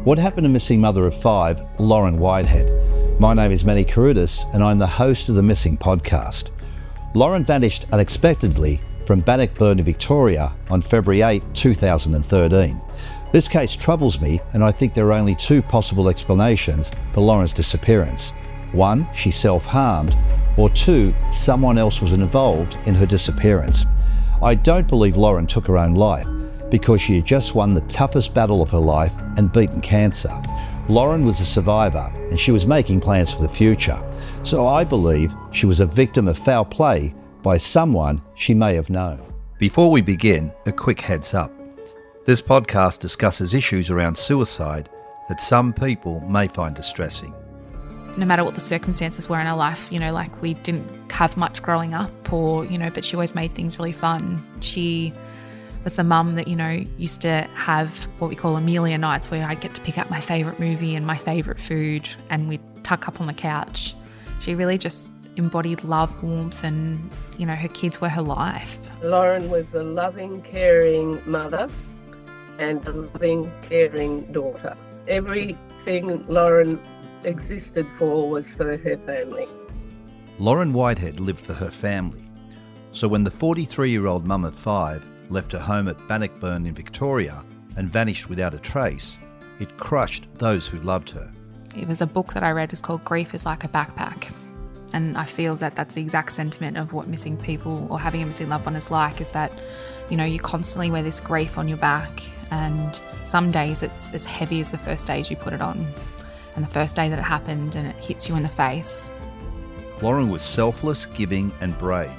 What happened to missing mother of 5, Lorrin Whitehead? My name is Manny Carudis and I'm the host of the Missing podcast. Lorrin vanished unexpectedly from Bannockburn in Victoria on February 8, 2013. This case troubles me, and I think there are only two possible explanations for Lorrin's disappearance. One, she self-harmed, or two, someone else was involved in her disappearance. I don't believe Lorrin took her own life, because she had just won the toughest battle of her life and beaten cancer. Lorrin was a survivor and she was making plans for the future. So I believe she was a victim of foul play by someone she may have known. Before we begin, a quick heads up. This podcast discusses issues around suicide that some people may find distressing. No matter what the circumstances were in her life, like we didn't have much growing up but she always made things really fun. She was the mum that, used to have what we call Amelia nights, where I'd get to pick up my favourite movie and my favourite food and we'd tuck up on the couch. She really just embodied love, warmth and, her kids were her life. Lorrin was a loving, caring mother and a loving, caring daughter. Everything Lorrin existed for was for her family. Lorrin Whitehead lived for her family. So when the 43-year-old mum of 5 left her home at Bannockburn in Victoria and vanished without a trace, it crushed those who loved her. It was a book that I read. It's called Grief is Like a Backpack. And I feel that that's the exact sentiment of what missing people or having a missing loved one is like, is that, you constantly wear this grief on your back, and some days it's as heavy as the first days you put it on. And the first day that it happened and it hits you in the face. Lorrin was selfless, giving and brave.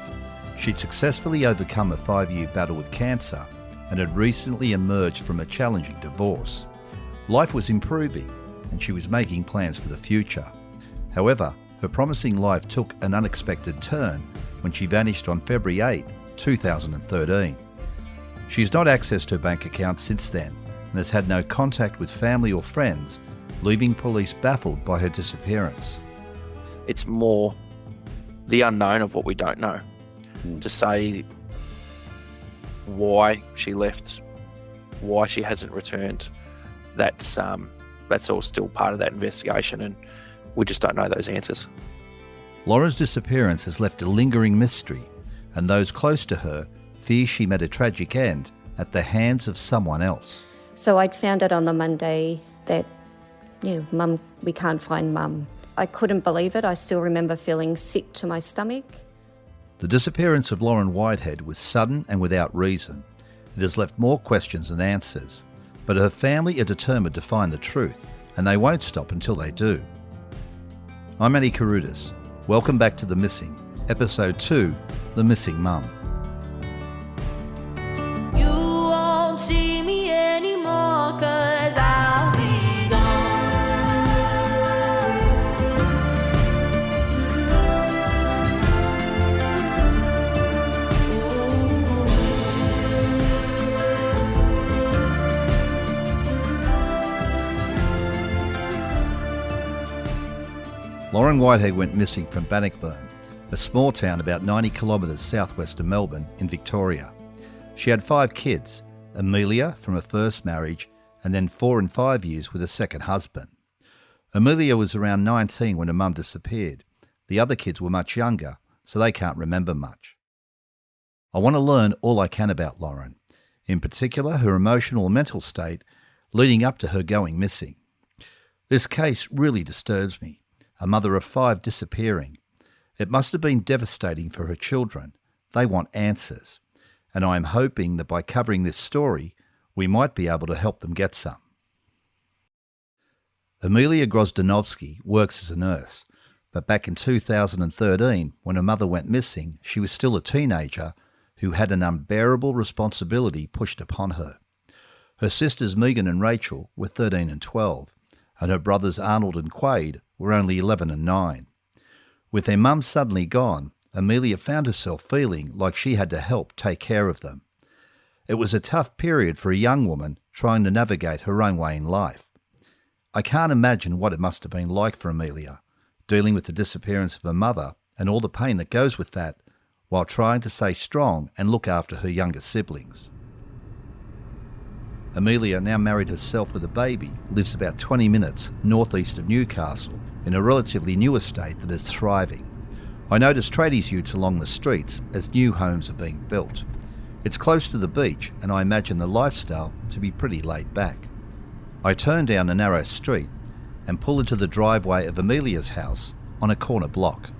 She'd successfully overcome a 5-year battle with cancer and had recently emerged from a challenging divorce. Life was improving and she was making plans for the future. However, her promising life took an unexpected turn when she vanished on February 8, 2013. She's not accessed her bank account since then and has had no contact with family or friends, leaving police baffled by her disappearance. It's more the unknown of what we don't know. To say why she left, why she hasn't returned, that's all still part of that investigation, and we just don't know those answers. Laura's disappearance has left a lingering mystery, and those close to her fear she met a tragic end at the hands of someone else. So I'd found out on the Monday that, Mum, we can't find Mum. I couldn't believe it. I still remember feeling sick to my stomach. The disappearance of Lorrin Whitehead was sudden and without reason. It has left more questions than answers, but her family are determined to find the truth, and they won't stop until they do. I'm Manny Carudis. Welcome back to The Missing, Episode 2, The Missing Mum. You won't see me anymore 'cause I'll be gone. Lorrin Whitehead went missing from Bannockburn, a small town about 90 kilometres southwest of Melbourne in Victoria. She had 5 kids, Amelia from a first marriage and then 4 and 5 years with a second husband. Amelia was around 19 when her mum disappeared. The other kids were much younger, so they can't remember much. I want to learn all I can about Lorrin, in particular her emotional and mental state leading up to her going missing. This case really disturbs me. A mother of 5 disappearing. It must have been devastating for her children. They want answers. And I am hoping that by covering this story, we might be able to help them get some. Amelia Grozdanovsky works as a nurse, but back in 2013, when her mother went missing, she was still a teenager who had an unbearable responsibility pushed upon her. Her sisters Megan and Rachel were 13 and 12, and her brothers Arnold and Quade were only 11 and 9. With their mum suddenly gone, Amelia found herself feeling like she had to help take care of them. It was a tough period for a young woman trying to navigate her own way in life. I can't imagine what it must have been like for Amelia, dealing with the disappearance of her mother and all the pain that goes with that, while trying to stay strong and look after her younger siblings. Amelia, now married herself with a baby, lives about 20 minutes northeast of Newcastle in a relatively new estate that is thriving. I notice tradies utes along the streets as new homes are being built. It's close to the beach and I imagine the lifestyle to be pretty laid back. I turn down a narrow street and pull into the driveway of Amelia's house on a corner block.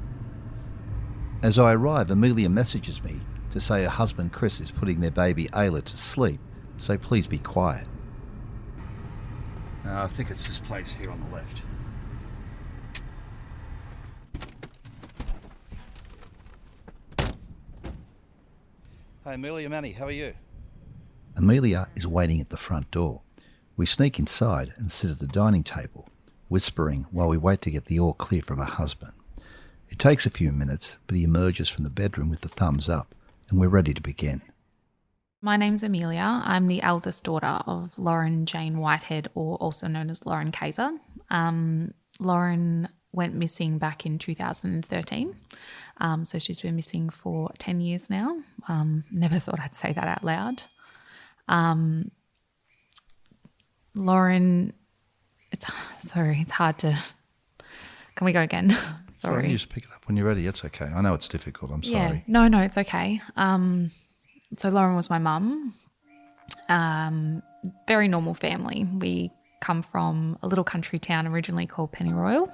As I arrive, Amelia messages me to say her husband Chris is putting their baby Ayla to sleep, so please be quiet. I think it's this place here on the left. Hey Amelia, Manny, how are you? Amelia is waiting at the front door. We sneak inside and sit at the dining table, whispering while we wait to get the all clear from her husband. It takes a few minutes, but he emerges from the bedroom with the thumbs up, and we're ready to begin. My name's Amelia. I'm the eldest daughter of Lorrin Jane Whitehead, or also known as Lorrin Kaiser. Lorrin went missing back in 2013. So she's been missing for 10 years now. Never thought I'd say that out loud. Lorrin, it's hard to... Can we go again? Sorry. Well, you just pick it up when you're ready. It's okay. I know it's difficult. I'm sorry. Yeah. No, it's okay. So Lorrin was my mum. Very normal family. We come from a little country town originally called Pennyroyal,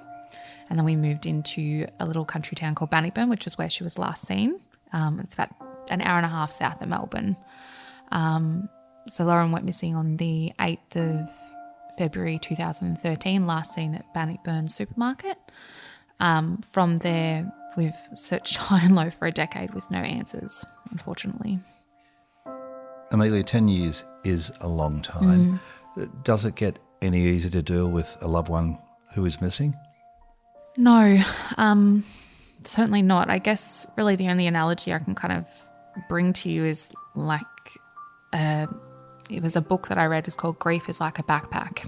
and then we moved into a little country town called Bannockburn, which is where she was last seen. It's about an hour and a half south of Melbourne. So Lorrin went missing on the 8th of February 2013, last seen at Bannockburn supermarket. From there, we've searched high and low for a decade with no answers, unfortunately. Amelia, 10 years is a long time. Does it get any easier to deal with a loved one who is missing? No, certainly not. I guess really the only analogy I can kind of bring to you is like it was a book that I read. It's called Grief is Like a Backpack.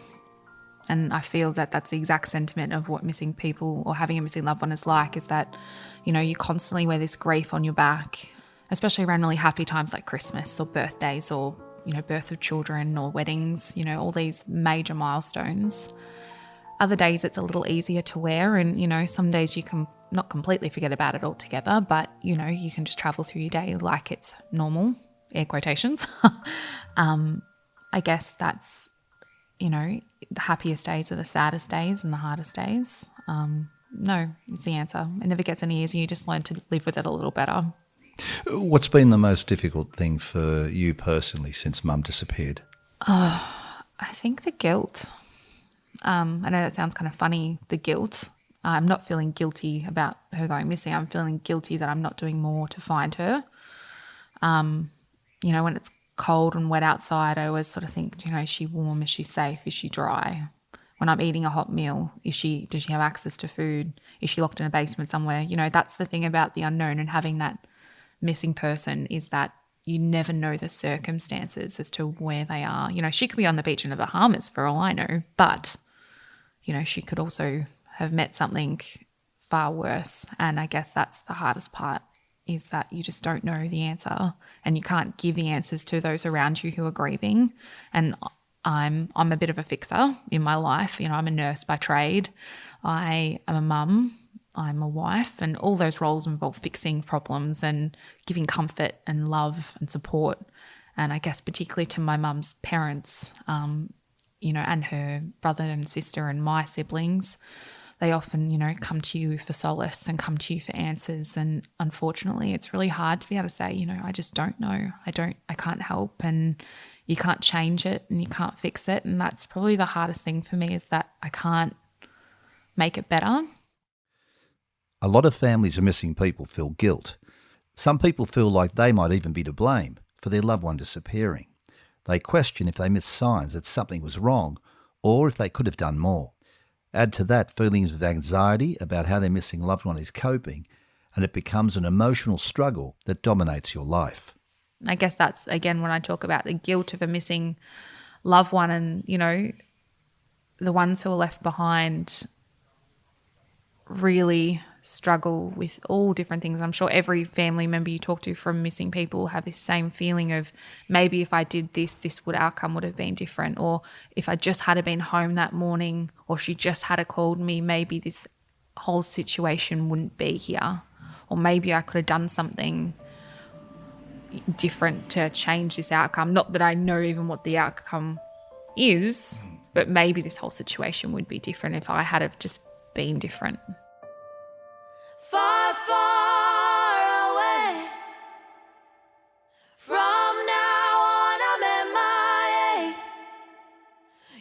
And I feel that that's the exact sentiment of what missing people or having a missing loved one is like, is that, you know, you constantly wear this grief on your back, especially around really happy times like Christmas or birthdays or, you know, birth of children or weddings, you know, all these major milestones. Other days it's a little easier to wear and, you know, some days you can not completely forget about it altogether, but, you know, you can just travel through your day like it's normal, air quotations. I guess that's, you know, the happiest days are the saddest days and the hardest days. No, it's the answer. It never gets any easier. You just learn to live with it a little better. What's been the most difficult thing for you personally since Mum disappeared? I think the guilt. I know that sounds kind of funny, the guilt. I'm not feeling guilty about her going missing. I'm feeling guilty that I'm not doing more to find her. You know, when it's cold and wet outside, I always sort of think, you know, is she warm? Is she safe? Is she dry? When I'm eating a hot meal, does she have access to food? Is she locked in a basement somewhere? You know, that's the thing about the unknown and having that missing person, is that you never know the circumstances as to where they are. You know, she could be on the beach in the Bahamas for all I know, but, you know, she could also have met something far worse. And I guess that's the hardest part, is that you just don't know the answer and you can't give the answers to those around you who are grieving. And I'm a bit of a fixer in my life. You know, I'm a nurse by trade. I am a mum. I'm a wife, and all those roles involve fixing problems and giving comfort and love and support. And I guess particularly to my mum's parents, you know, and her brother and sister and my siblings, they often, you know, come to you for solace and come to you for answers. And unfortunately, it's really hard to be able to say, you know, I just don't know. I can't help, and you can't change it and you can't fix it. And that's probably the hardest thing for me, is that I can't make it better. A lot of families of missing people feel guilt. Some people feel like they might even be to blame for their loved one disappearing. They question if they missed signs that something was wrong, or if they could have done more. Add to that feelings of anxiety about how their missing loved one is coping, and it becomes an emotional struggle that dominates your life. I guess that's, again, when I talk about the guilt of a missing loved one, and, you know, the ones who are left behind really struggle with all different things. I'm sure every family member you talk to from missing people have this same feeling of maybe if I did this outcome would have been different, or if I just had been home that morning, or she just had called me, maybe this whole situation wouldn't be here, or maybe I could have done something different to change this outcome. Not that I know even what the outcome is, but maybe this whole situation would be different if I had have just been different. Far, far away. From now on, I'm MIA.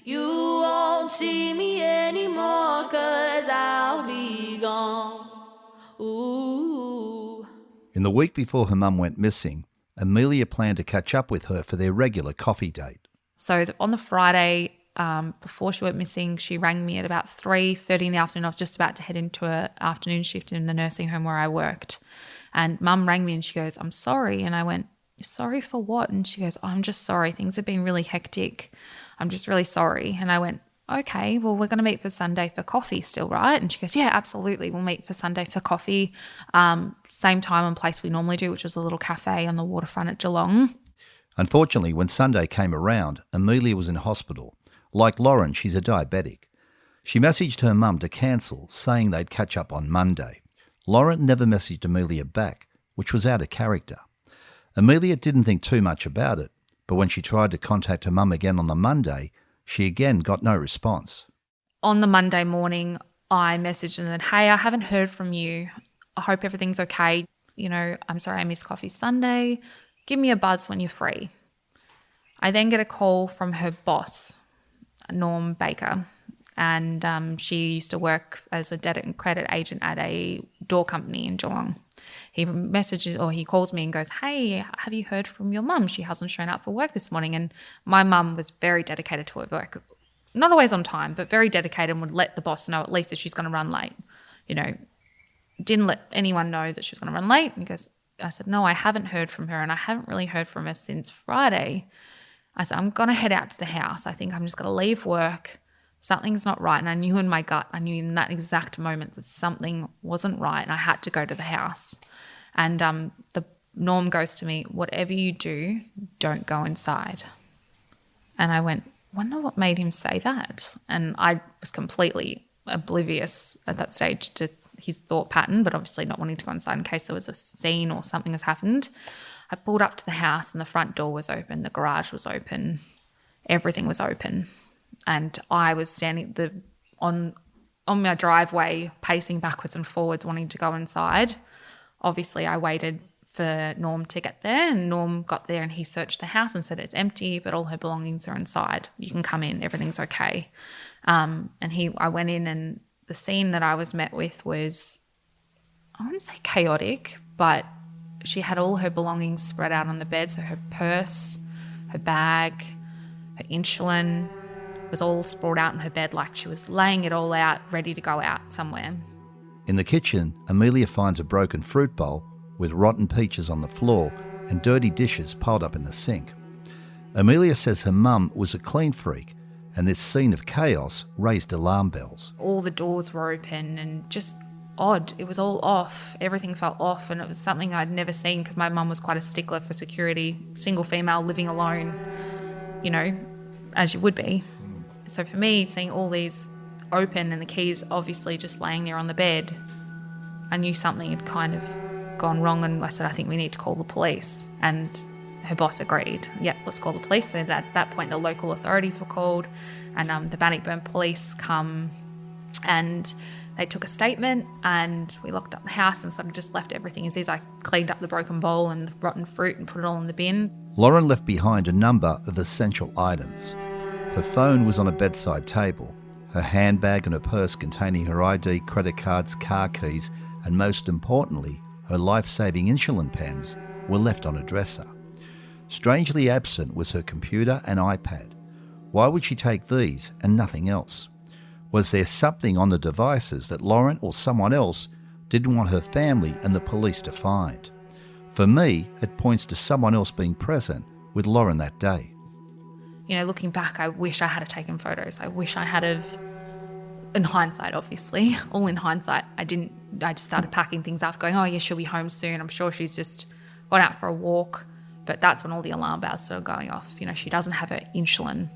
You won't see me anymore, 'cause I'll be gone. Ooh. In the week before her mum went missing, Amelia planned to catch up with her for their regular coffee date. So on the Friday before she went missing, she rang me at about 3:30 in the afternoon. I was just about to head into an afternoon shift in the nursing home where I worked. And Mum rang me and she goes, "I'm sorry." And I went, "Sorry for what?" And she goes, "I'm just sorry. Things have been really hectic. I'm just really sorry." And I went, "Okay, well, we're going to meet for Sunday for coffee still, right?" And she goes, "Yeah, absolutely. We'll meet for Sunday for coffee. Same time and place we normally do, which was a little cafe on the waterfront at Geelong." Unfortunately, when Sunday came around, Amelia was in hospital. Like Lorrin, she's a diabetic. She messaged her mum to cancel, saying they'd catch up on Monday. Lorrin never messaged Amelia back, which was out of character. Amelia didn't think too much about it, but when she tried to contact her mum again on the Monday, she again got no response. On the Monday morning, I messaged and said, "Hey, I haven't heard from you. I hope everything's okay. I'm sorry I missed coffee Sunday. Give me a buzz when you're free." I then get a call from her boss, Norm Baker, and she used to work as a debit and credit agent at a door company in Geelong. He calls me and goes, "Hey, have you heard from your mum? She hasn't shown up for work this morning." And my mum was very dedicated to her work. Not always on time, but very dedicated, and would let the boss know at least if she's going to run late. Didn't let anyone know that she was going to run late. And I said, "No, I haven't heard from her, and I haven't really heard from her since Friday." I said, "I'm going to head out to the house. I think I'm just going to leave work. Something's not right." And I knew in my gut, I knew in that exact moment that something wasn't right, and I had to go to the house. And the Norm goes to me, "Whatever you do, don't go inside." And I went, wonder what made him say that. And I was completely oblivious at that stage to his thought pattern, but obviously not wanting to go inside in case there was a scene or something has happened. I pulled up to the house and the front door was open, the garage was open, everything was open. And I was standing on my driveway, pacing backwards and forwards, wanting to go inside. Obviously, I waited for Norm to get there, and Norm got there and he searched the house and said, "It's empty, but all her belongings are inside. You can come in, everything's okay." I went in, and the scene that I was met with was, I wouldn't say chaotic, but she had all her belongings spread out on the bed. So her purse, her bag, her insulin was all sprawled out on her bed, like she was laying it all out, ready to go out somewhere. In the kitchen, Amelia finds a broken fruit bowl with rotten peaches on the floor and dirty dishes piled up in the sink. Amelia says her mum was a clean freak, and this scene of chaos raised alarm bells. All the doors were open and just odd. It was all off. Everything felt off, and it was something I'd never seen because my mum was quite a stickler for security, single female living alone, as you would be. So for me, seeing all these open and the keys obviously just laying there on the bed, I knew something had kind of gone wrong, and I said, "I think we need to call the police." And her boss agreed. "Yep, let's call the police." So at that point, the local authorities were called, and the Bannockburn police come, and they took a statement, and we locked up the house and sort of just left everything as is. I cleaned up the broken bowl and the rotten fruit and put it all in the bin. Lorrin left behind a number of essential items. Her phone was on a bedside table. Her handbag and her purse containing her ID, credit cards, car keys, and most importantly, her life-saving insulin pens were left on a dresser. Strangely absent was her computer and iPad. Why would she take these and nothing else? Was there something on the devices that Lorrin or someone else didn't want her family and the police to find? For me, it points to someone else being present with Lorrin that day. Looking back, I wish I had taken photos. I wish I had have, in hindsight, obviously, all in hindsight, I didn't I just started packing things up, going, oh yeah, she'll be home soon. I'm sure she's just gone out for a walk. But that's when all the alarm bells started going off. You know, she doesn't have her insulin.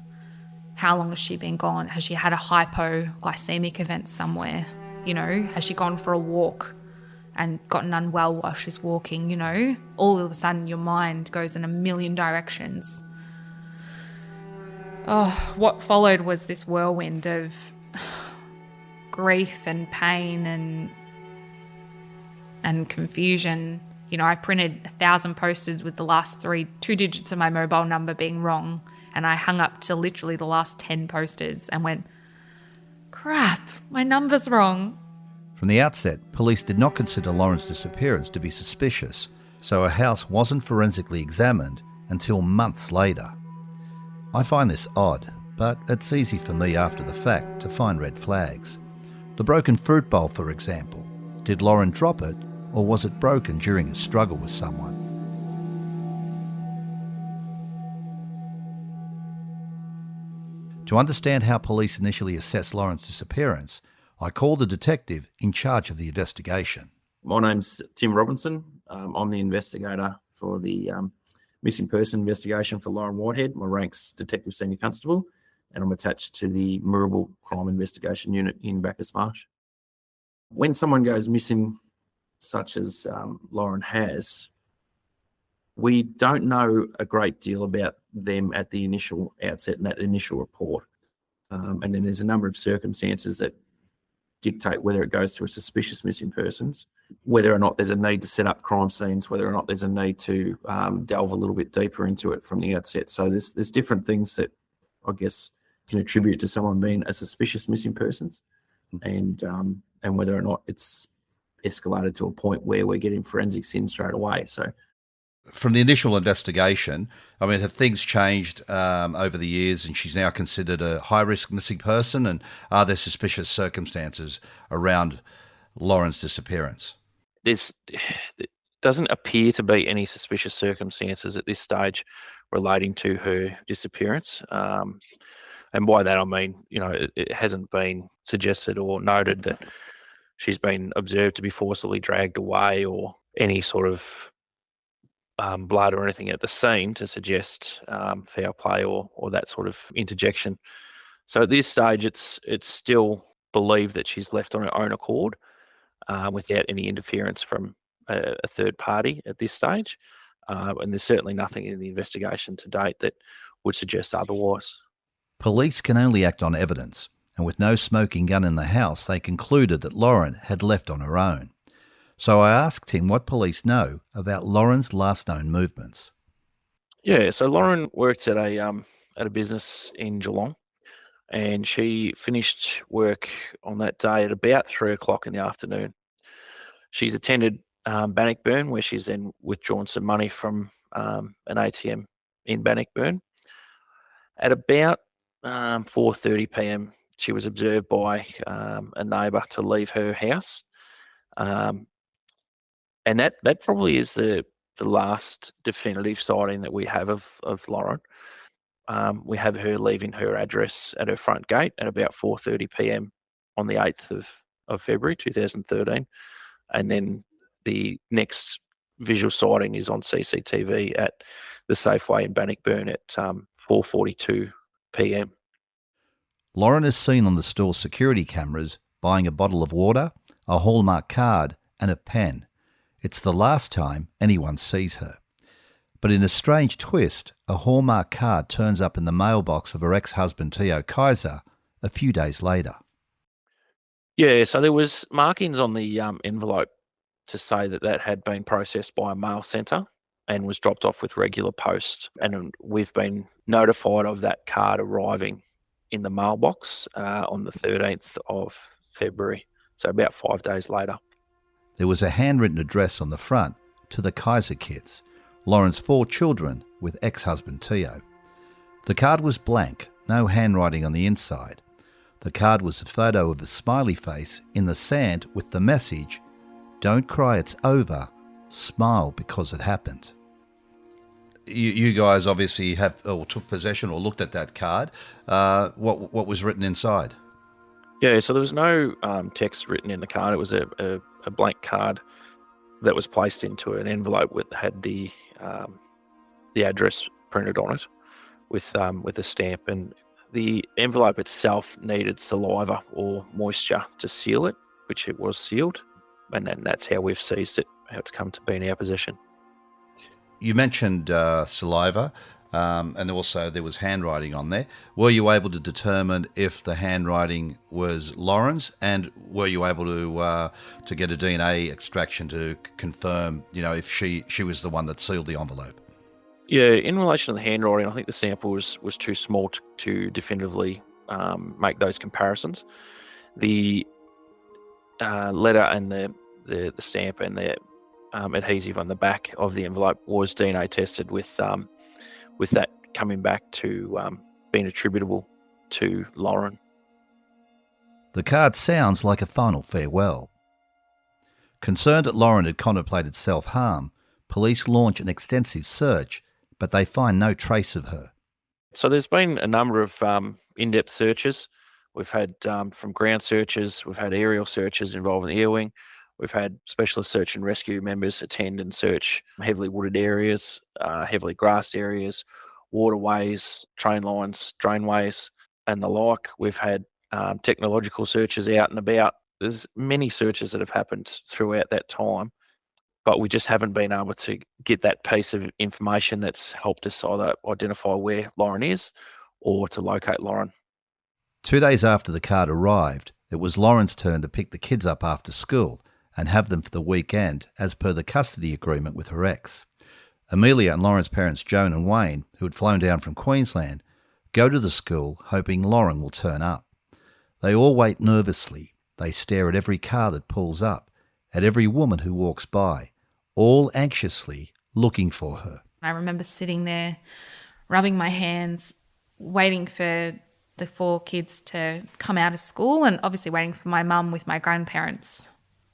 How long has she been gone? Has she had a hypoglycemic event somewhere? You know, has she gone for a walk and gotten unwell while she's walking? You know, all of a sudden your mind goes in a million directions. Oh, what followed was this whirlwind of grief and pain and confusion. You know, I printed 1,000 posters with the last two digits of my mobile number being wrong, and I hung up to literally the last 10 posters and went, crap, my number's wrong. From the outset, police did not consider Lorrin's disappearance to be suspicious, so her house wasn't forensically examined until months later. I find this odd, but it's easy for me after the fact to find red flags. The broken fruit bowl, for example. Did Lorrin drop it, or was it broken during a struggle with someone? To understand how police initially assessed Lorrin's disappearance, I called the detective in charge of the investigation. My name's Tim Robinson. I'm the investigator for the missing person investigation for Lorrin Whitehead. My rank's Detective Senior Constable, and I'm attached to the Moorabool Crime Investigation Unit in Bacchus Marsh. When someone goes missing, such as Lorrin has, we don't know a great deal about them at the initial outset and that initial report. And then there's a number of circumstances that dictate whether it goes to a suspicious missing persons, whether or not there's a need to set up crime scenes, whether or not there's a need to delve a little bit deeper into it from the outset. So there's different things that I guess can attribute to someone being a suspicious missing persons, and whether or not it's escalated to a point where we're getting forensics in straight away. So from the initial investigation, I mean, have things changed over the years and she's now considered a high-risk missing person, and are there suspicious circumstances around Lorrin's disappearance? There doesn't appear to be any suspicious circumstances at this stage relating to her disappearance. And by that I mean, you know, it hasn't been suggested or noted that she's been observed to be forcibly dragged away or any sort of blood or anything at the scene to suggest foul play or that sort of interjection. So at this stage, it's still believed that she's left on her own accord without any interference from a third party at this stage. And there's certainly nothing in the investigation to date that would suggest otherwise. Police can only act on evidence, and with no smoking gun in the house, they concluded that Lorrin had left on her own. So I asked him what police know about Lorrin's last known movements. Yeah, so Lorrin worked at a business in Geelong, and she finished work on that day at about 3:00 in the afternoon. She's attended Bannockburn, where she's then withdrawn some money from an ATM in Bannockburn. At about 4:30 p.m, she was observed by a neighbour to leave her house. And that probably is the last definitive sighting that we have of Lorrin. We have her leaving her address at her front gate at about 4:30 p.m. on the 8th of February 2013. And then the next visual sighting is on CCTV at the Safeway in Bannockburn at 4:42 p.m. Lorrin is seen on the store's security cameras buying a bottle of water, a Hallmark card and a pen. It's the last time anyone sees her. But in a strange twist, a Hallmark card turns up in the mailbox of her ex-husband Theo Kaiser a few days later. Yeah, so there was markings on the envelope to say that had been processed by a mail centre and was dropped off with regular post. And we've been notified of that card arriving in the mailbox on the 13th of February, so about 5 days later. There was a handwritten address on the front to the Kaiser kids, Lorrin's 4 children with ex-husband Theo. The card was blank, no handwriting on the inside. The card was a photo of a smiley face in the sand with the message, "Don't cry, it's over. Smile because it happened." You guys obviously have or took possession or looked at that card. What was written inside? Yeah, so there was no text written in the card. It was a a blank card that was placed into an envelope with had the address printed on it with a stamp, and the envelope itself needed saliva or moisture to seal it, which it was sealed, and then that's how we've seized it, how it's come to be in our possession. You mentioned saliva, and also there was handwriting on there. Were you able to determine if the handwriting was Lorrin's, and were you able to get a DNA extraction to confirm, if she was the one that sealed the envelope? Yeah, in relation to the handwriting, I think the sample was too small to definitively make those comparisons. The letter and the stamp and the adhesive on the back of the envelope was DNA tested, with that coming back to being attributable to Lorrin. The card sounds like a final farewell. Concerned that Lorrin had contemplated self-harm, police launch an extensive search, but they find no trace of her. So there's been a number of in-depth searches. We've had from ground searches, we've had aerial searches involving the air wing, we've had specialist search and rescue members attend and search heavily wooded areas, heavily grassed areas, waterways, train lines, drainways, and the like. We've had technological searches out and about. There's many searches that have happened throughout that time, but we just haven't been able to get that piece of information that's helped us either identify where Lorrin is or to locate Lorrin. 2 days after the card arrived, it was Lorrin's turn to pick the kids up after school and have them for the weekend as per the custody agreement with her ex. Amelia and Lorrin's parents, Joan and Wayne, who had flown down from Queensland, go to the school hoping Lorrin will turn up. They all wait nervously. They stare at every car that pulls up, at every woman who walks by, all anxiously looking for her. I remember sitting there, rubbing my hands, waiting for the 4 kids to come out of school, and obviously waiting for my mum with my grandparents,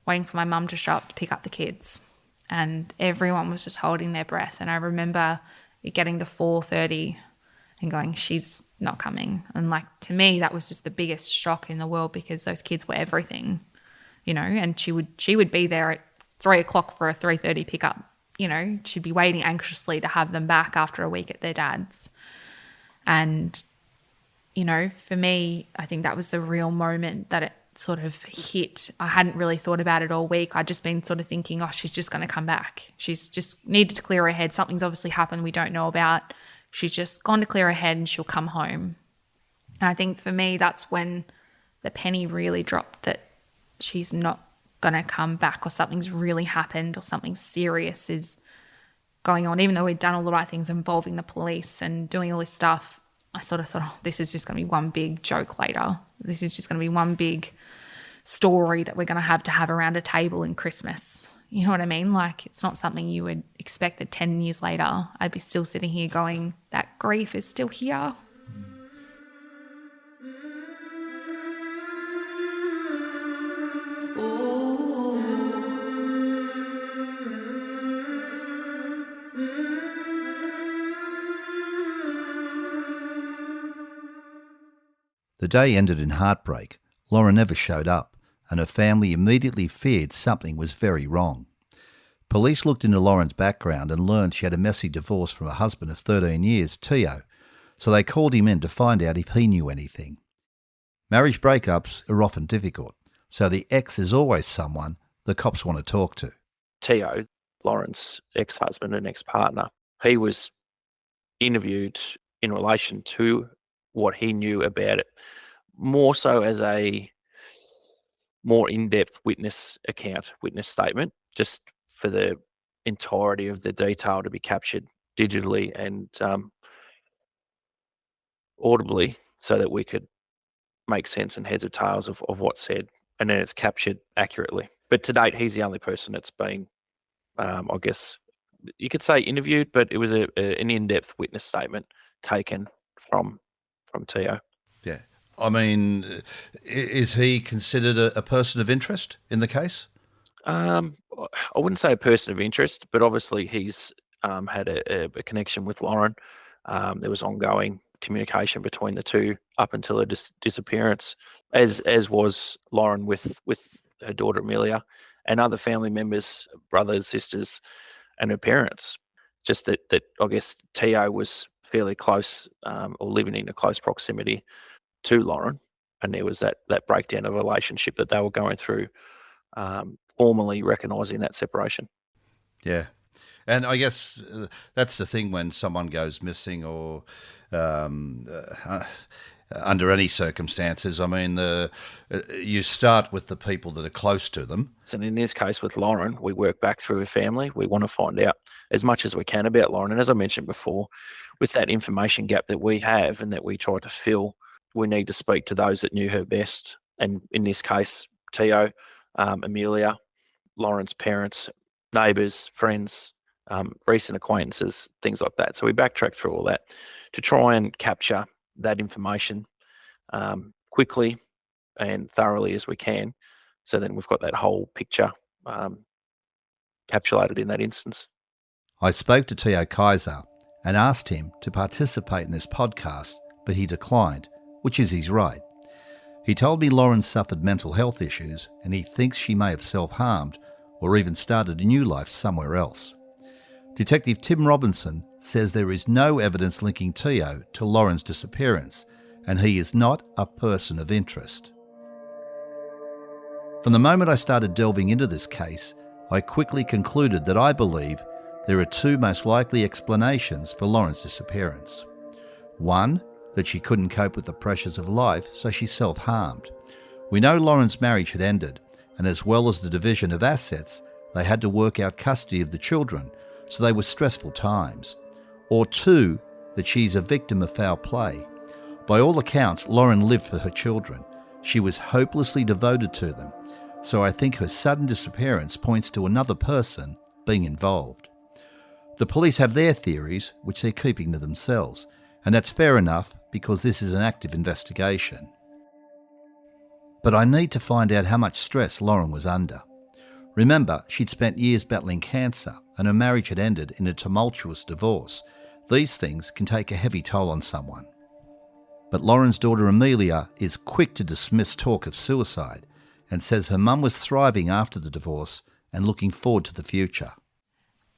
waiting for my mum to show up to pick up the kids. And everyone was just holding their breath. And I remember it getting to 4:30 and going, she's not coming. And to me, that was just the biggest shock in the world, because those kids were everything, and she would be there at 3 o'clock for a 3:30 pickup. She'd be waiting anxiously to have them back after a week at their dad's. And, for me, I think that was the real moment that it sort of hit. I hadn't really thought about it all week. I'd just been sort of thinking, she's just going to come back. She's just needed to clear her head. Something's obviously happened we don't know about. She's just gone to clear her head and she'll come home. And I think for me, that's when the penny really dropped, that she's not going to come back, or something's really happened, or something serious is going on. Even though we'd done all the right things involving the police and doing all this stuff, I sort of thought, this is just going to be one big joke later. This is just going to be one big story that we're going to have around a table in Christmas. You know what I mean? It's not something you would expect that 10 years later I'd be still sitting here going, that grief is still here. The day ended in heartbreak. Lorrin never showed up, and her family immediately feared something was very wrong. Police looked into Lorrin's background and learned she had a messy divorce from a husband of 13 years, Tio, so they called him in to find out if he knew anything. Marriage breakups are often difficult, so the ex is always someone the cops want to talk to. Tio, Lorrin's ex-husband and ex-partner, he was interviewed in relation to what he knew about it, more so as a more in-depth witness statement, just for the entirety of the detail to be captured digitally and audibly, so that we could make sense and heads or tails of what's said, and then it's captured accurately. But to date, he's the only person that's been, I guess you could say, interviewed, but it was an in-depth witness statement taken from Tio. Yeah. I mean, is he considered a person of interest in the case? I wouldn't say a person of interest, but obviously he's had a connection with Lorrin. There was ongoing communication between the two up until her disappearance, as was Lorrin with her daughter Amelia, and other family members, brothers, sisters, and her parents. Just that I guess Tio was fairly close, or living in a close proximity to Lorrin, and there was that breakdown of a relationship that they were going through, formally recognising that separation. Yeah. And I guess that's the thing when someone goes missing or under any circumstances. I mean, you start with the people that are close to them. And in this case with Lorrin, we work back through her family. We want to find out as much as we can about Lorrin. And as I mentioned before, with that information gap that we have and that we try to fill, we need to speak to those that knew her best. And in this case, Tio, Amelia, Lorrin's parents, neighbours, friends, recent acquaintances, things like that. So we backtrack through all that to try and capture that information quickly and thoroughly as we can. So then we've got that whole picture encapsulated in that instance. I spoke to Tio Kaiser and asked him to participate in this podcast, but he declined, which is his right. He told me Lorrin suffered mental health issues and he thinks she may have self-harmed or even started a new life somewhere else. Detective Tim Robinson says there is no evidence linking Tio to Lorrin's disappearance, and he is not a person of interest. From the moment I started delving into this case, I quickly concluded that I believe there are two most likely explanations for Lorrin's disappearance. One, that she couldn't cope with the pressures of life, so she self-harmed. We know Lorrin's marriage had ended, and as well as the division of assets, they had to work out custody of the children, so they were stressful times. Or two, that she's a victim of foul play. By all accounts, Lorrin lived for her children. She was hopelessly devoted to them, so I think her sudden disappearance points to another person being involved. The police have their theories, which they're keeping to themselves, and that's fair enough because this is an active investigation. But I need to find out how much stress Lorrin was under. Remember, she'd spent years battling cancer and her marriage had ended in a tumultuous divorce. These things can take a heavy toll on someone. But Lorrin's daughter Amelia is quick to dismiss talk of suicide and says her mum was thriving after the divorce and looking forward to the future.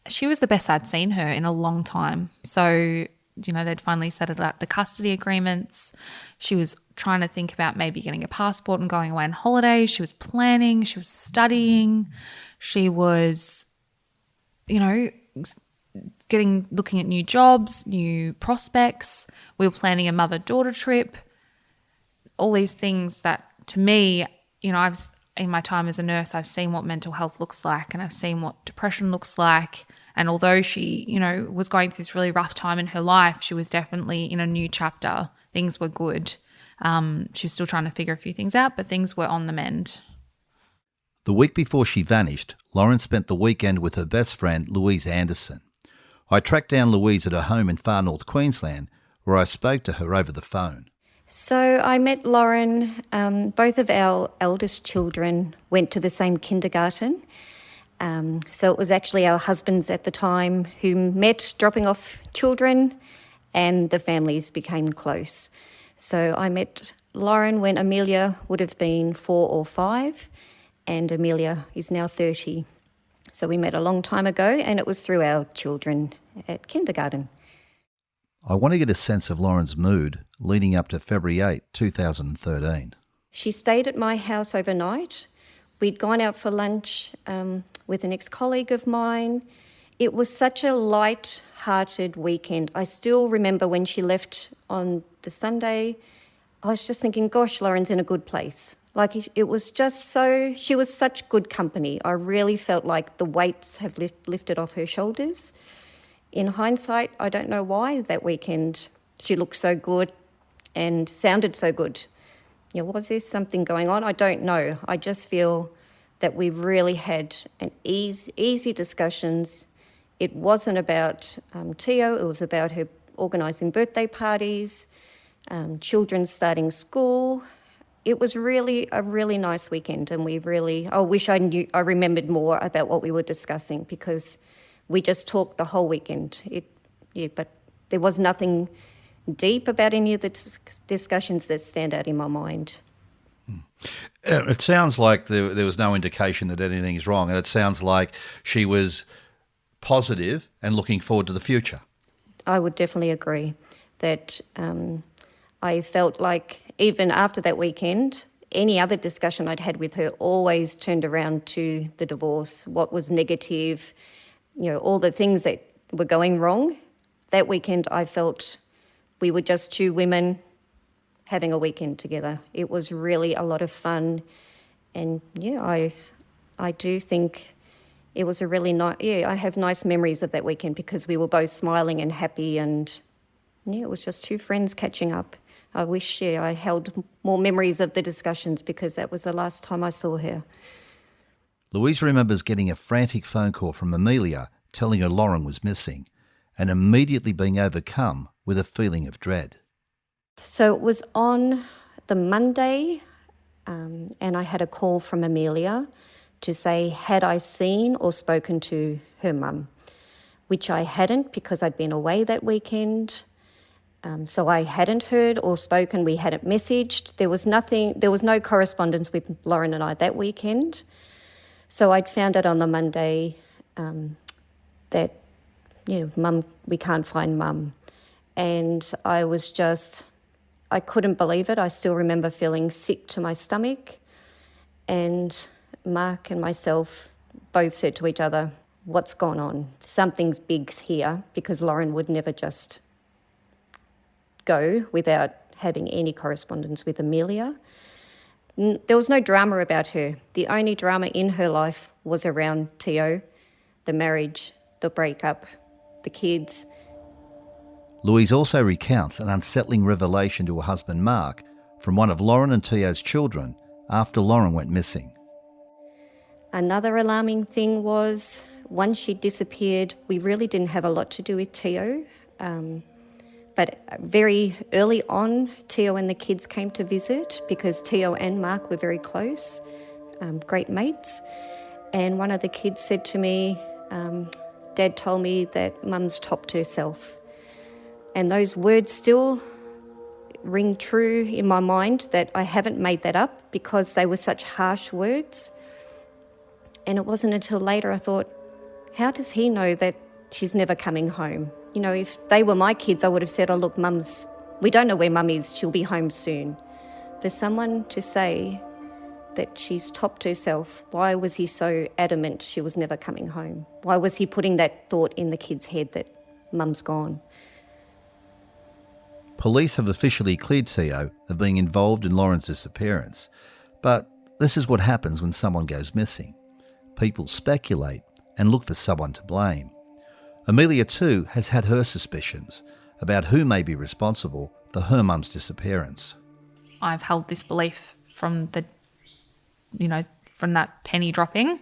She was the best I'd seen her in a long time. So, they'd finally settled out the custody agreements. She was trying to think about maybe getting a passport and going away on holiday. She was planning. She was studying. She was, looking at new jobs, new prospects. We were planning a mother-daughter trip. All these things that, to me, I've in my time as a nurse, I've seen what mental health looks like and I've seen what depression looks like. And although she, was going through this really rough time in her life, she was definitely in a new chapter. Things were good. She was still trying to figure a few things out, but things were on the mend. The week before she vanished, Lorrin spent the weekend with her best friend, Louise Anderson. I tracked down Louise at her home in far north Queensland, where I spoke to her over the phone. So I met Lorrin. Both of our eldest children went to the same kindergarten. So it was actually our husbands at the time who met dropping off children, and the families became close. So I met Lorrin when Amelia would have been 4 or 5, and Amelia is now 30. So we met a long time ago, and it was through our children at kindergarten. I want to get a sense of Lorrin's mood leading up to February 8, 2013. She stayed at my house overnight. We'd gone out for lunch with an ex-colleague of mine. It was such a light-hearted weekend. I still remember when she left on the Sunday, I was just thinking, gosh, Lorrin's in a good place. It was just she was such good company. I really felt like the weights have lifted off her shoulders. In hindsight, I don't know why that weekend she looked so good and sounded so good. Was there something going on? I don't know. I just feel that we really had an easy discussions. It wasn't about Tio. It was about her organising birthday parties, children starting school. It was really a really nice weekend, and I wish I remembered more about what we were discussing, because we just talked the whole weekend. But there was nothing deep about any of the discussions that stand out in my mind. It sounds like there was no indication that anything is wrong, and it sounds like she was positive and looking forward to the future. I would definitely agree that I felt like even after that weekend, any other discussion I'd had with her always turned around to the divorce, what was negative, all the things that were going wrong. That weekend, I felt we were just two women having a weekend together. It was really a lot of fun. And I do think it was a really nice, I have nice memories of that weekend because we were both smiling and happy, and it was just two friends catching up. I wish, I held more memories of the discussions because that was the last time I saw her. Louise remembers getting a frantic phone call from Amelia telling her Lorrin was missing and immediately being overcome with a feeling of dread. So it was on the Monday, and I had a call from Amelia to say, had I seen or spoken to her mum, which I hadn't because I'd been away that weekend. So I hadn't heard or spoken, we hadn't messaged. There was no correspondence with Lorrin and I that weekend. So I'd found out on the Monday that, Mum, we can't find Mum. And I couldn't believe it. I still remember feeling sick to my stomach. And Mark and myself both said to each other, what's gone on? Something's big's here, because Lorrin would never just go without having any correspondence with Amelia. There was no drama about her. The only drama in her life was around Teo, the marriage, the breakup, the kids. Louise also recounts an unsettling revelation to her husband Mark from one of Lorrin and Teo's children after Lorrin went missing. Another alarming thing was, once she disappeared, we really didn't have a lot to do with Teo. But very early on, Teo and the kids came to visit because Teo and Mark were very close, great mates. And one of the kids said to me, Dad told me that Mum's topped herself. And those words still ring true in my mind, that I haven't made that up because they were such harsh words. And it wasn't until later I thought, how does he know that she's never coming home? If they were my kids, I would have said, oh, look, we don't know where Mum is, she'll be home soon. For someone to say that she's topped herself, why was he so adamant she was never coming home? Why was he putting that thought in the kid's head that Mum's gone? Police have officially cleared Teo of being involved in Lorrin's disappearance. But this is what happens when someone goes missing. People speculate and look for someone to blame. Amelia too has had her suspicions about who may be responsible for her mum's disappearance. I've held this belief from from that penny dropping,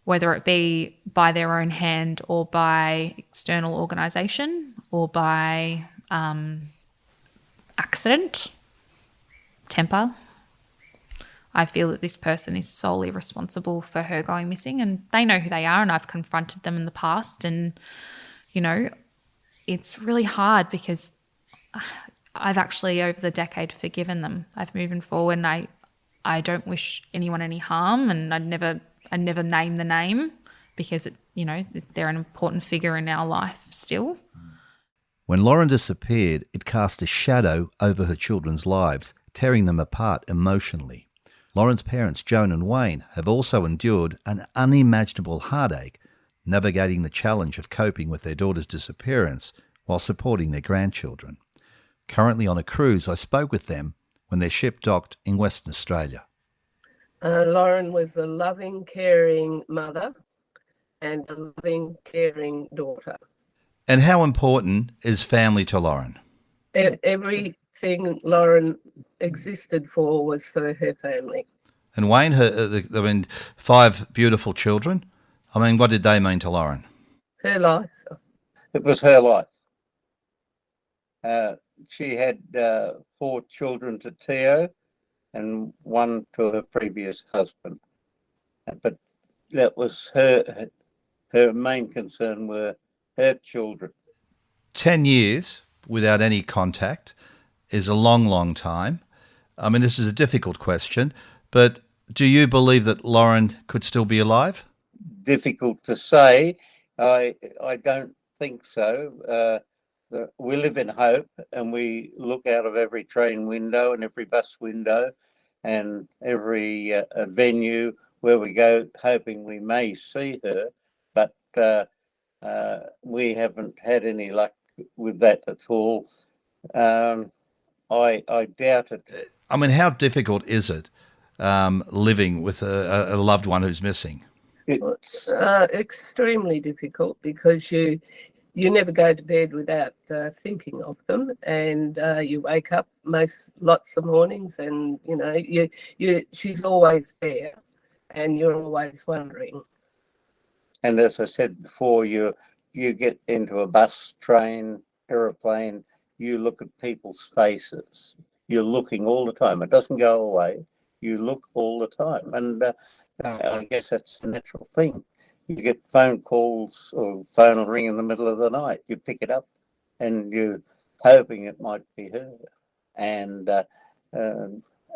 whether it be by their own hand or by external organisation or by accident, temper. I feel that this person is solely responsible for her going missing, and they know who they are, and I've confronted them in the past. And, it's really hard because I've actually, over the decade, forgiven them. I've moved forward, and I don't wish anyone any harm, and I'd never name the name because, they're an important figure in our life still. When Lorrin disappeared, it cast a shadow over her children's lives, tearing them apart emotionally. Lorrin's parents, Joan and Wayne, have also endured an unimaginable heartache, navigating the challenge of coping with their daughter's disappearance while supporting their grandchildren. Currently on a cruise, I spoke with them when their ship docked in Western Australia. Lorrin was a loving, caring mother and a loving, caring daughter. And how important is family to Lorrin? Everything Lorrin existed for was for her family. And Wayne, 5 beautiful children. What did they mean to Lorrin? Her life. It was her life. She had 4 children to Teo and 1 to her previous husband. But that was her main concern were her children. 10 years without any contact is a long, long time. This is a difficult question, But do you believe that Lorrin could still be alive? Difficult to say. I don't think so. We live in hope, and we look out of every train window and every bus window and every venue where we go, hoping we may see her. But we haven't had any luck with that at all. I doubt it. I mean, how difficult is it living with a loved one who's missing? It's extremely difficult because you never go to bed without thinking of them, and you wake up lots of mornings, and she's always there, and you're always wondering. And as I said before, you get into a bus, train, aeroplane, you look at people's faces. You're looking all the time. It doesn't go away. You look all the time. And I guess that's a natural thing. You get phone calls or phone will ring in the middle of the night. You pick it up and you're hoping it might be her. And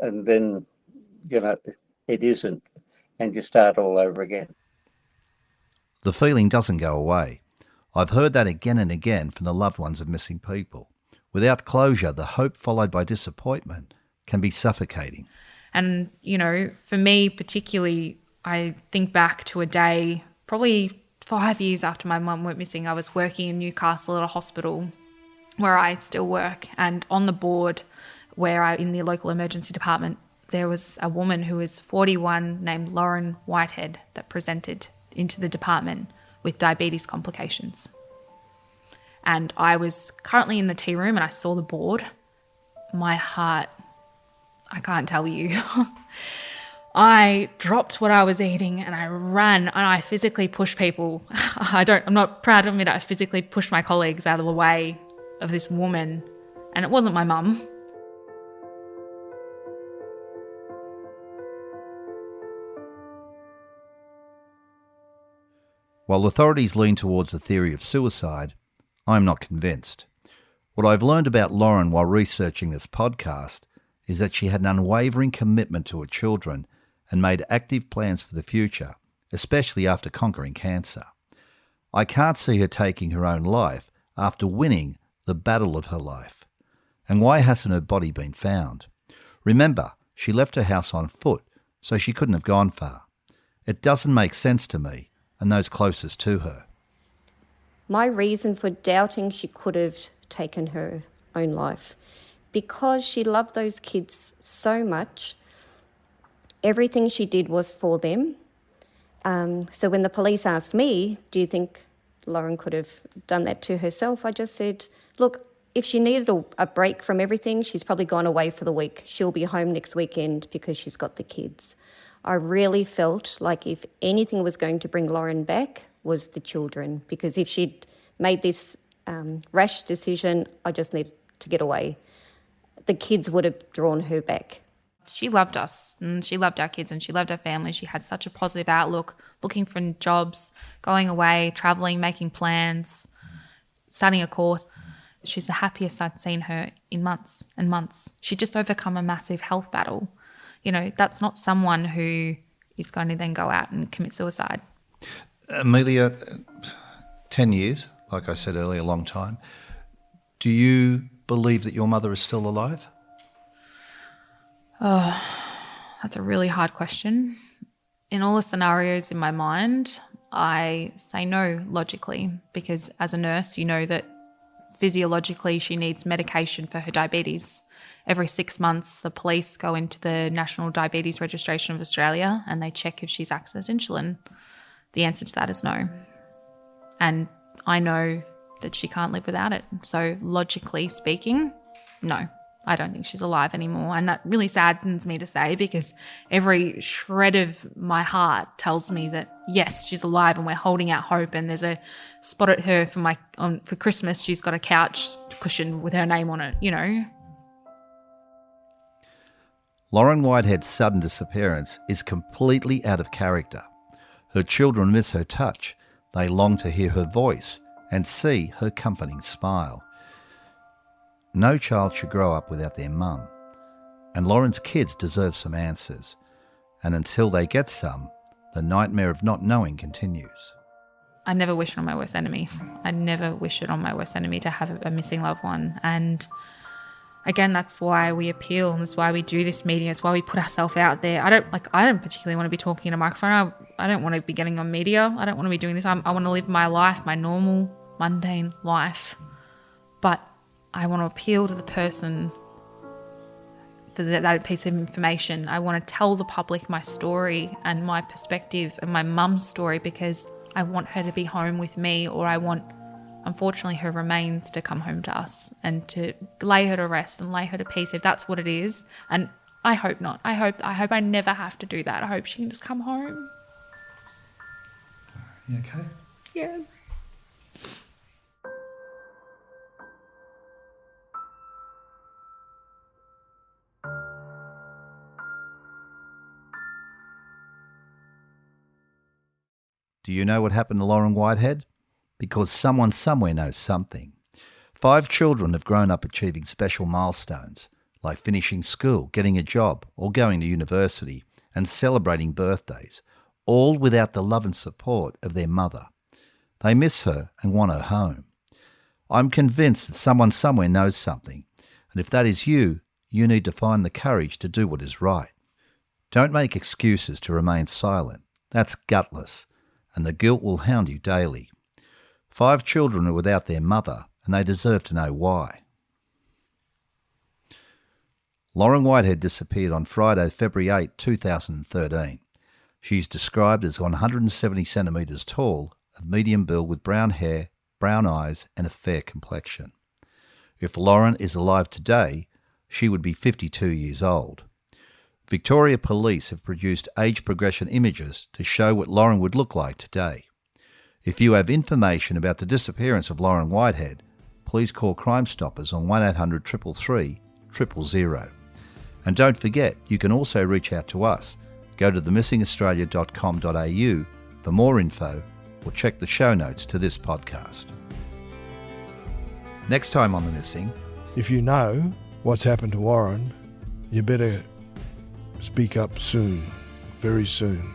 then, it isn't. And you start all over again. The feeling doesn't go away. I've heard that again and again from the loved ones of missing people. Without closure, the hope followed by disappointment can be suffocating. And, for me particularly, I think back to a day, probably 5 years after my mum went missing. I was working in Newcastle at a hospital where I still work. And on the board in the local emergency department, there was a woman who was 41 named Lorrin Whitehead that presented into the department with diabetes complications. And I was currently in the tea room and I saw the board. My heart, I can't tell you. I dropped what I was eating and I ran and I physically pushed people. I'm not proud to admit it. I physically pushed my colleagues out of the way of this woman, and it wasn't my mum. While authorities lean towards the theory of suicide, I'm not convinced. What I've learned about Lorrin while researching this podcast is that she had an unwavering commitment to her children and made active plans for the future, especially after conquering cancer. I can't see her taking her own life after winning the battle of her life. And why hasn't her body been found? Remember, she left her house on foot, so she couldn't have gone far. It doesn't make sense to me and those closest to her. My reason for doubting she could have taken her own life, because she loved those kids so much, everything she did was for them. So when the police asked me, do you think Lorrin could have done that to herself? I just said, look, if she needed a break from everything, she's probably gone away for the week. She'll be home next weekend because she's got the kids. I really felt like if anything was going to bring Lorrin back was the children, because if she'd made this rash decision, I just needed to get away, the kids would have drawn her back. She loved us and she loved our kids and she loved our family. She had such a positive outlook, looking for jobs, going away, travelling, making plans, starting a course. She's the happiest I'd seen her in months and months. She'd just overcome a massive health battle. That's not someone who is going to then go out and commit suicide. Amelia, 10 years, like I said earlier, a long time. Do you believe that your mother is still alive? Oh, that's a really hard question. In all the scenarios in my mind, I say no logically, because as a nurse, you know that physiologically she needs medication for her diabetes. Every 6 months, the police go into the National Diabetes Registration of Australia and they check if she's accessed insulin. The answer to that is no. And I know that she can't live without it. So logically speaking, no, I don't think she's alive anymore. And that really saddens me to say, because every shred of my heart tells me that, yes, she's alive and we're holding out hope. And there's a spot at her for Christmas. She's got a couch cushion with her name on it, Lorrin Whitehead's sudden disappearance is completely out of character. Her children miss her touch. They long to hear her voice and see her comforting smile. No child should grow up without their mum, and Lorrin's kids deserve some answers. and until they get some, the nightmare of not knowing continues. I never wish it on my worst enemy. I never wish it on my worst enemy to have a missing loved one. And again, that's why we appeal, and that's why we do this media. It's why we put ourselves out there. I don't particularly want to be talking in a microphone. I don't want to be getting on media. I don't want to be doing this. I want to live my life, my normal, mundane life. But I want to appeal to the person for that piece of information. I want to tell the public my story and my perspective and my mum's story, because I want her to be home with me, or I want, unfortunately, her remains to come home to us and to lay her to rest and lay her to peace, if that's what it is. And I hope not. I hope I never have to do that. I hope she can just come home. You okay? Yeah. Do you know what happened to Lorrin Whitehead? Because someone somewhere knows something. 5 children have grown up achieving special milestones, like finishing school, getting a job, or going to university, and celebrating birthdays, all without the love and support of their mother. They miss her and want her home. I'm convinced that someone somewhere knows something, and if that is you, you need to find the courage to do what is right. Don't make excuses to remain silent. That's gutless, and the guilt will hound you daily. 5 children are without their mother, and they deserve to know why. Lorrin Whitehead disappeared on Friday, February 8, 2013. She's described as 170 centimetres tall, of medium build with brown hair, brown eyes and a fair complexion. If Lorrin is alive today, she would be 52 years old. Victoria Police have produced age progression images to show what Lorrin would look like today. If you have information about the disappearance of Lorrin Whitehead, please call Crime Stoppers on 1800 333 000. And don't forget, you can also reach out to us. Go to themissingaustralia.com.au for more info, or check the show notes to this podcast. Next time on The Missing. If you know what's happened to Warren, you better speak up soon, very soon,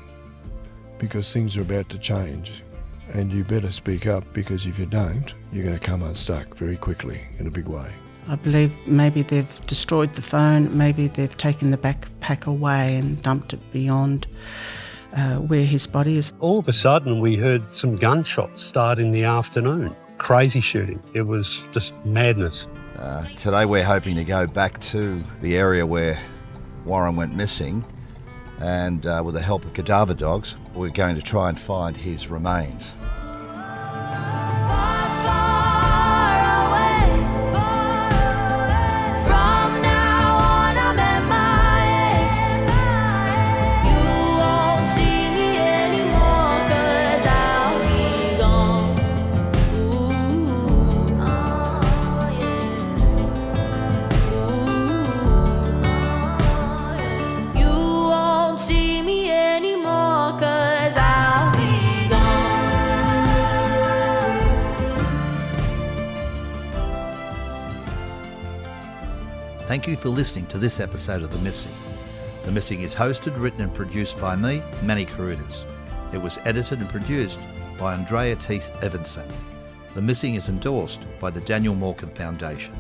because things are about to change. And you better speak up, because if you don't, you're going to come unstuck very quickly in a big way. I believe maybe they've destroyed the phone, maybe they've taken the backpack away and dumped it beyond where his body is. All of a sudden we heard some gunshots start in the afternoon. Crazy shooting. It was just madness. Today we're hoping to go back to the area where Warren went missing, and with the help of cadaver dogs, we're going to try and find his remains. Thank you for listening to this episode of The Missing. The Missing is hosted, written and produced by me, Manny Carruthers. It was edited and produced by Andrea Teese Evanson. The Missing is endorsed by the Daniel Morcombe Foundation.